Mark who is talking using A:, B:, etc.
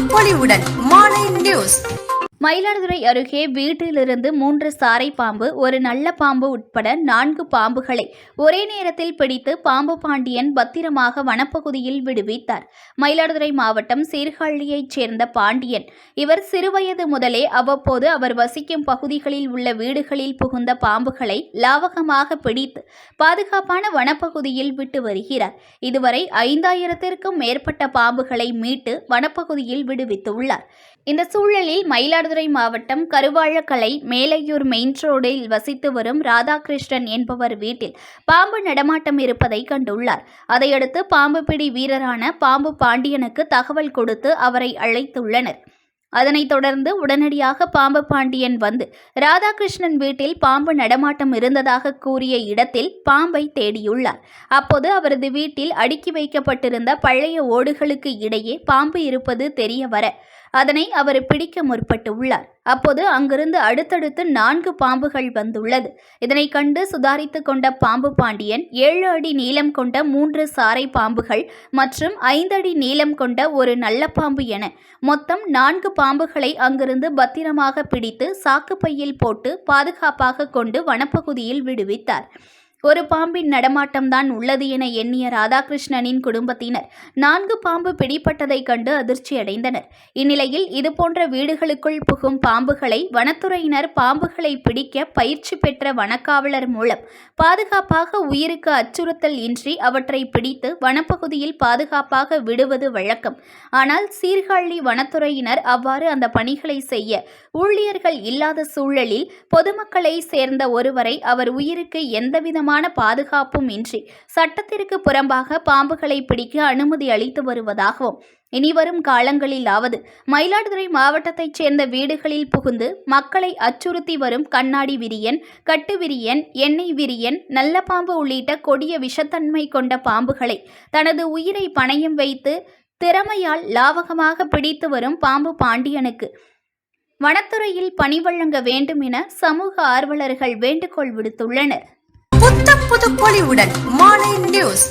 A: பொலிவுடன் மாலை நியூஸ்.
B: மயிலாடுதுறை அருகே வீட்டிலிருந்து 3 சாரை பாம்பு, ஒரு நல்ல பாம்பு உட்பட 4 பாம்புகளை ஒரே நேரத்தில் பிடித்து பாம்பு பாண்டியன் பத்திரமாக வனப்பகுதியில் விடுவித்தார். மயிலாடுதுறை மாவட்டம் சீர்காழியைச் சேர்ந்த பாண்டியன் இவர் சிறுவயது முதலே அவ்வப்போது அவர் வசிக்கும் பகுதிகளில் உள்ள வீடுகளில் புகுந்த பாம்புகளை லாவகமாக பிடித்து பாதுகாப்பான வனப்பகுதியில் விட்டு வருகிறார். இதுவரை 5000த்திற்கும் மேற்பட்ட பாம்புகளை மீட்டு வனப்பகுதியில் விடுவித்துள்ளார். இந்த சூழலில் மயிலாடுதுறை மாவட்டம் கருவாழக்கலை மேலையூர் மெயின் ரோடில் வசித்து வரும் ராதாகிருஷ்ணன் என்பவர் வீட்டில் பாம்பு நடமாட்டம் இருப்பதை கண்டுள்ளார். அதையடுத்து பாம்பு பிடி வீரரான பாம்பு பாண்டியனுக்கு தகவல் கொடுத்து அவரை அழைத்துள்ளனர். அதனைத் தொடர்ந்து உடனடியாக பாம்பு பாண்டியன் வந்து ராதாகிருஷ்ணன் வீட்டில் பாம்பு நடமாட்டம் இருந்ததாக கூறிய இடத்தில் பாம்பை தேடியுள்ளார். அப்போது அவரது வீட்டில் அடுக்கி வைக்கப்பட்டிருந்த பழைய ஓடுகளுக்கு இடையே பாம்பு இருப்பது தெரிய வர அதனை அவர் பிடிக்க முற்பட்டுள்ளார். அப்போது அங்கிருந்து அடுத்தடுத்து 4 பாம்புகள் வந்துள்ளது. இதனை கண்டு சுதாரித்து கொண்ட பாம்பு பாண்டியன் 7 அடி நீளம் கொண்ட 3 சாரை பாம்புகள் மற்றும் 5 அடி நீளம் கொண்ட ஒரு நல்ல பாம்பு என மொத்தம் 4 பாம்புகளை அங்கிருந்து பத்திரமாக பிடித்து சாக்குப்பையில் போட்டு பாதுகாப்பாக கொண்டு வனப்பகுதியில் விடுவித்தார். ஒரு பாம்பின் நடமாட்டம்தான் உள்ளது என எண்ணிய ராதாகிருஷ்ணனின் குடும்பத்தினர் 4 பாம்பு பிடிப்பட்டதைக் கண்டு அதிர்ச்சியடைந்தனர். இந்நிலையில் இதுபோன்ற வீடுகளுக்குள் புகும் பாம்புகளை வனத்துறையினர் பாம்புகளை பிடிக்க பயிற்சி பெற்ற வனக்காவலர் மூலம் பாதுகாப்பாக உயிருக்கு அச்சுறுத்தல் இன்றி அவற்றை பிடித்து வனப்பகுதியில் பாதுகாப்பாக விடுவது வழக்கம். ஆனால் சீர்காழி வனத்துறையினர் அவ்வாறு அந்த பணிகளை செய்ய ஊழியர்கள் இல்லாத சூழலில் பொதுமக்களை சேர்ந்த ஒருவரை அவர் உயிருக்கு எந்தவிதமான பாதுகாப்பும் இன்றி சட்டத்திற்கு புறம்பாக பாம்புகளை பிடிக்க அனுமதி அளித்து வருவதாகவும் இனிவரும் காலங்களிலாவது மயிலாடுதுறை மாவட்டத்தைச் சேர்ந்த வீடுகளில் புகுந்து மக்களை அச்சுறுத்தி வரும் கண்ணாடி விரியன், கட்டு விரியன், எண்ணெய் விரியன், நல்ல பாம்பு உள்ளிட்ட கொடிய விஷத்தன்மை கொண்ட பாம்புகளை தனது உயிரை பணயம் வைத்து திறமையால் லாவகமாக பிடித்து வரும் பாம்பு பாண்டியனுக்கு வனத்துறையில் பணி வழங்க வேண்டும் என சமூக ஆர்வலர்கள் வேண்டுகோள் விடுத்துள்ளனர்.
A: புது பொலிவுடன் மாலை நியூஸ்.